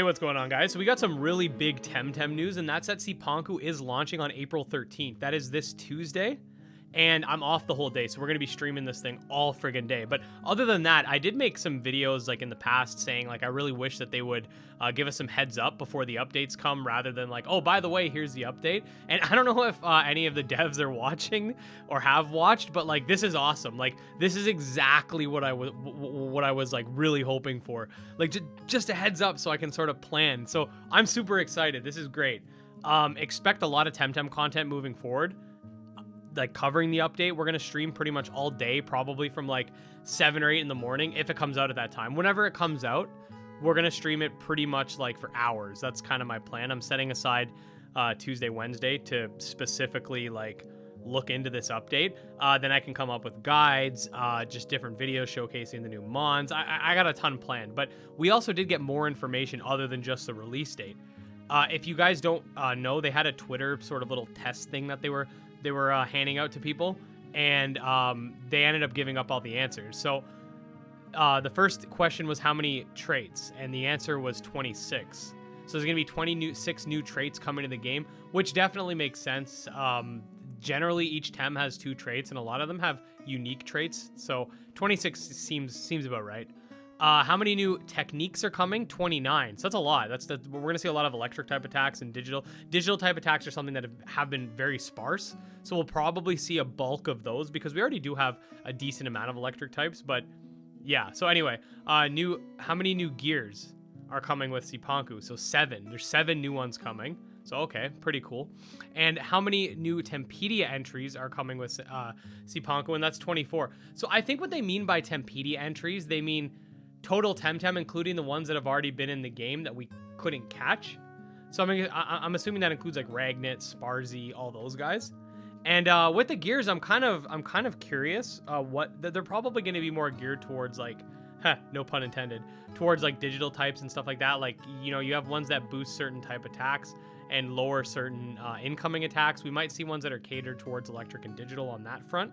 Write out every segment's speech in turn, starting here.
Hey, what's going on, guys? So we got some really big Temtem news, and that's that Cipanku is launching on April 13th. That is this Tuesday, and I'm off the whole day, so we're going to be streaming this thing all friggin' day. But other than that, I did make some videos like in the past saying like I really wish that they would give us some heads up before the updates come, rather than like, oh, by the way, here's the update. And I don't know if any of the devs are watching or have watched, but like this is awesome. Like this is exactly what I was like really hoping for. Like just a heads up so I can sort of plan. So I'm super excited. This is great. Expect a lot of Temtem content moving forward, like covering the update. We're gonna stream pretty much all day, probably from like 7 or 8 in the morning if it comes out at that time. Whenever it comes out, we're gonna stream it pretty much like for hours. That's kind of my plan. I'm setting aside Tuesday, Wednesday to specifically like look into this update. Then I can come up with guides, just different videos showcasing the new mons. I got a ton planned, but we also did get more information other than just the release date. If you guys don't know, they had a Twitter sort of little test thing that they were handing out to people, and they ended up giving up all the answers. So the first question was how many traits, and the answer was 26. So there's gonna be 26 new traits coming to the game, which definitely makes sense. Generally, each Tem has 2 traits, and a lot of them have unique traits. So 26 seems about right. How many new techniques are coming? 29. So that's a lot. We're gonna see a lot of electric type attacks and digital type attacks are something that have been very sparse. So we'll probably see a bulk of those because we already do have a decent amount of electric types. But yeah. So anyway, how many new gears are coming with Cipanku? So 7. There's 7 new ones coming. So okay, pretty cool. And how many new Tempedia entries are coming with Cipanku? And that's 24. So I think what they mean by Tempedia entries, they mean total Temtem, including the ones that have already been in the game that we couldn't catch. So I'm assuming that includes like Ragnet, Sparzy, all those guys. And with the gears, I'm kind of curious what they're probably going to be more geared towards, like, no pun intended, towards like digital types and stuff like that. Like, you know, you have ones that boost certain type attacks and lower certain incoming attacks. We might see ones that are catered towards electric and digital on that front.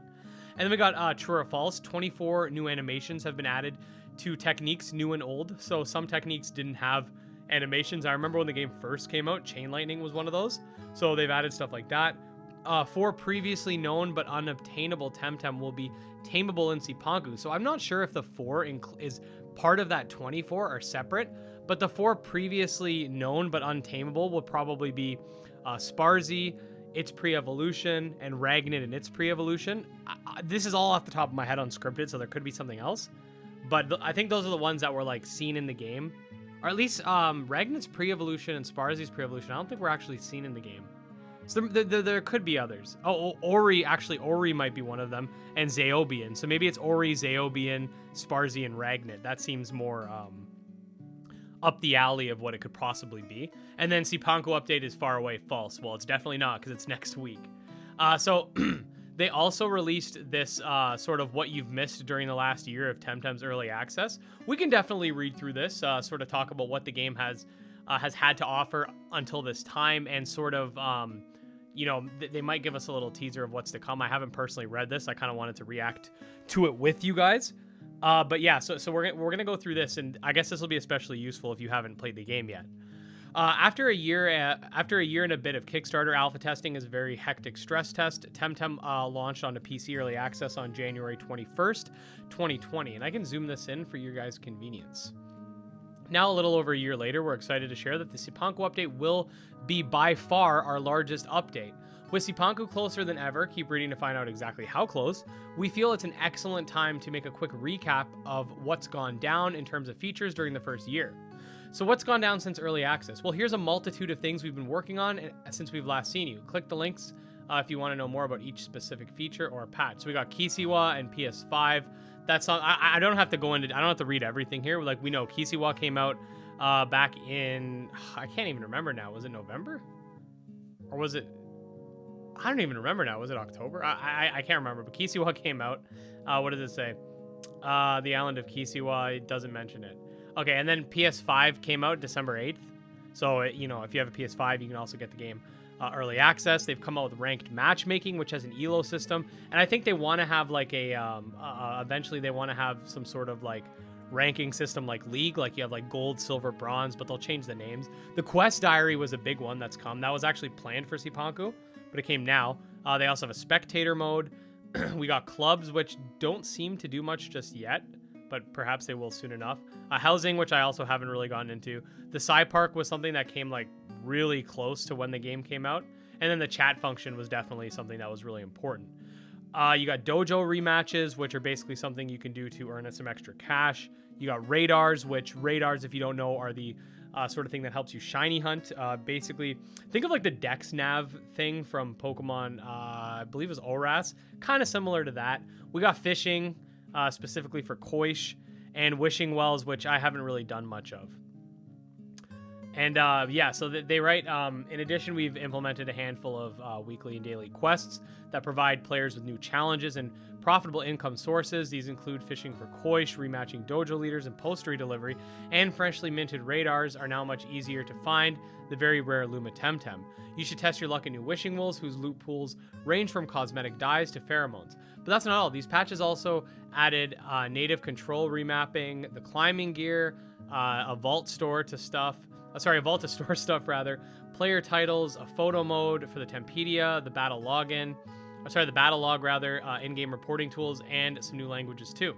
And then we got true or false. 24 new animations have been added to techniques, new and old. So some techniques didn't have animations. I remember when the game first came out, Chain Lightning was one of those. So they've added stuff like that. 4 previously known but unobtainable Temtem will be tameable in Cipanku. So I'm not sure if the 4 is part of that 24 or separate, but the 4 previously known but untamable will probably be Sparzy, its pre-evolution, and Ragnet and its pre-evolution. This is all off the top of my head unscripted, so there could be something else. But I think those are the ones that were like seen in the game, or at least Ragnet's pre-evolution and Sparzy's pre-evolution. I don't think we're actually seen in the game. So there could be others. Oh, Ori might be one of them, and Zaobian. So maybe it's Ori, Zaobian, Sparzy, and Ragnet. That seems more up the alley of what it could possibly be. And then Cipanku update is far away, false. Well, it's definitely not because it's next week. So they also released this sort of what you've missed during the last year of Temtem's early access. We can definitely read through this, sort of talk about what the game has had to offer until this time, and sort of, you know, they might give us a little teaser of what's to come. I haven't personally read this. I kind of wanted to react to it with you guys. But yeah, so we're gonna go through this, and I guess this will be especially useful if you haven't played the game yet. After a year and a bit of Kickstarter alpha testing is a very hectic stress test, Temtem launched onto PC early access on January 21st, 2020, and I can zoom this in for your guys' convenience. Now, a little over a year later, we're excited to share that the Cipanku update will be by far our largest update. With Cipanku closer than ever, keep reading to find out exactly how close, we feel it's an excellent time to make a quick recap of what's gone down in terms of features during the first year. So what's gone down since early access? Well, here's a multitude of things we've been working on since we've last seen you. Click the links if you want to know more about each specific feature or patch. So we got Kisiwa and PS5. That's not, I don't have to go into, I don't have to read everything here. Like, we know Kisiwa came out back in, I can't even remember now. Was it November? Or was it, I don't even remember now. Was it October? I can't remember, but Kisiwa came out. What does it say? The island of Kisiwa, it doesn't mention it. Okay, and then PS5 came out December 8th. So, you know, if you have a PS5, you can also get the game early access. They've come out with ranked matchmaking, which has an elo system. And I think they want to have like a, eventually they want to have some sort of like ranking system like League, like you have like gold, silver, bronze, but they'll change the names. The quest diary was a big one that's come. That was actually planned for Cipanku, but it came now. They also have a spectator mode. We got clubs, which don't seem to do much just yet, but perhaps they will soon enough. Housing, which I also haven't really gotten into. The Psy Park was something that came like really close to when the game came out. And then the chat function was definitely something that was really important. You got dojo rematches, which are basically something you can do to earn some extra cash. You got radars, which radars, if you don't know, are the sort of thing that helps you shiny hunt. Basically, think of like the Dex Nav thing from Pokemon, I believe it was Oras. Kind of similar to that. We got fishing, specifically for Koish, and wishing wells, which I haven't really done much of. And yeah, so they write, in addition, we've implemented a handful of weekly and daily quests that provide players with new challenges and profitable income sources. These include fishing for Koish, rematching dojo leaders, and postery delivery, and freshly minted radars are now much easier to find, the very rare Luma Temtem. You should test your luck at new wishing wells, whose loot pools range from cosmetic dyes to pheromones. But that's not all. These patches also added native control remapping, the climbing gear, a vault store to stuff. A vault to store stuff rather, player titles, a photo mode for the Tempedia, the battle login, the battle log rather, in-game reporting tools, and some new languages too.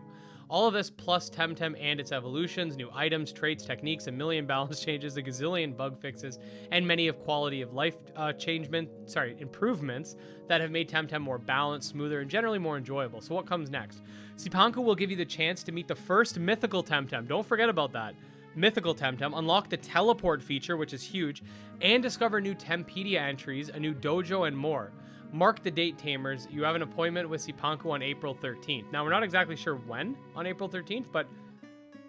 All of this plus Temtem and its evolutions, new items, traits, techniques, a million balance changes, a gazillion bug fixes, and many of quality of life improvements that have made Temtem more balanced, smoother, and generally more enjoyable. So what comes next? Cipanku will give you the chance to meet the first mythical Temtem. Don't forget about that. Mythical Temtem, unlock the teleport feature, which is huge, and discover new Tempedia entries, a new dojo, and more. Mark the date, Tamers. You have an appointment with Cipanku on April 13th. Now, we're not exactly sure when on April 13th, but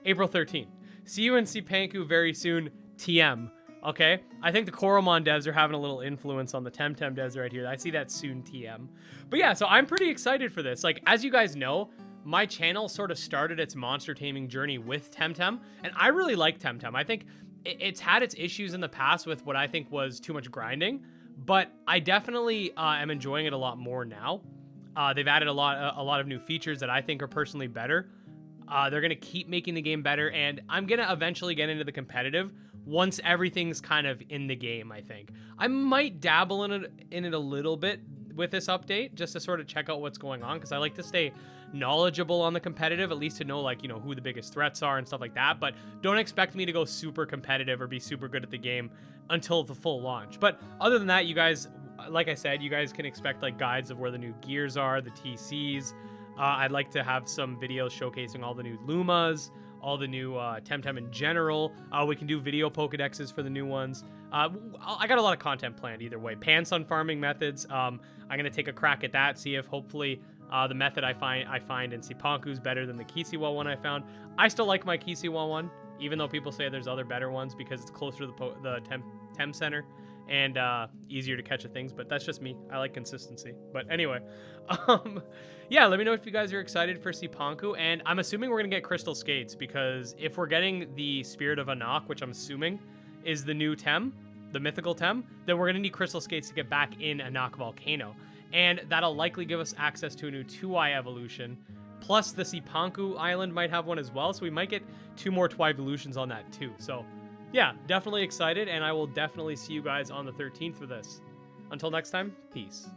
April 13th. See you in Cipanku very soon, TM. Okay? I think the Coromon devs are having a little influence on the Temtem devs right here. I see that soon, TM. But yeah, so I'm pretty excited for this. Like, as you guys know, my channel sort of started its monster taming journey with Temtem, and I really like Temtem. I think it's had its issues in the past with what I think was too much grinding, but I definitely am enjoying it a lot more now. They've added a lot of new features that I think are personally better. They're gonna keep making the game better, and I'm gonna eventually get into the competitive once everything's kind of in the game. I think I might dabble in it a little bit with this update just to sort of check out what's going on, because I like to stay knowledgeable on the competitive, at least to know, like, you know, who the biggest threats are and stuff like that. But don't expect me to go super competitive or be super good at the game until the full launch. But other than that, you guys, like I said, you guys can expect like guides of where the new gears are, the TCs. I'd like to have some videos showcasing all the new Lumas, all the new Temtem in general. We can do video Pokedexes for the new ones. I got a lot of content planned either way. Pansun farming methods. I'm gonna take a crack at that, see if hopefully the method I find in Cipanku is better than the Kisiwa one I found. I still like my Kisiwa one, even though people say there's other better ones because it's closer to the Tem Center and easier to catch things. But that's just me. I like consistency. But anyway, yeah, let me know if you guys are excited for Cipanku, and I'm assuming we're gonna get Crystal Skates, because if we're getting the Spirit of Anak, which I'm assuming is the new Tem, the mythical Tem, then we're gonna need Crystal Skates to get back in Anak Volcano, and that'll likely give us access to a new 2i evolution, plus the Cipanku Island might have one as well, so we might get 2 more 2i evolutions on that too. So yeah, definitely excited, and I will definitely see you guys on the 13th for this. Until next time, peace.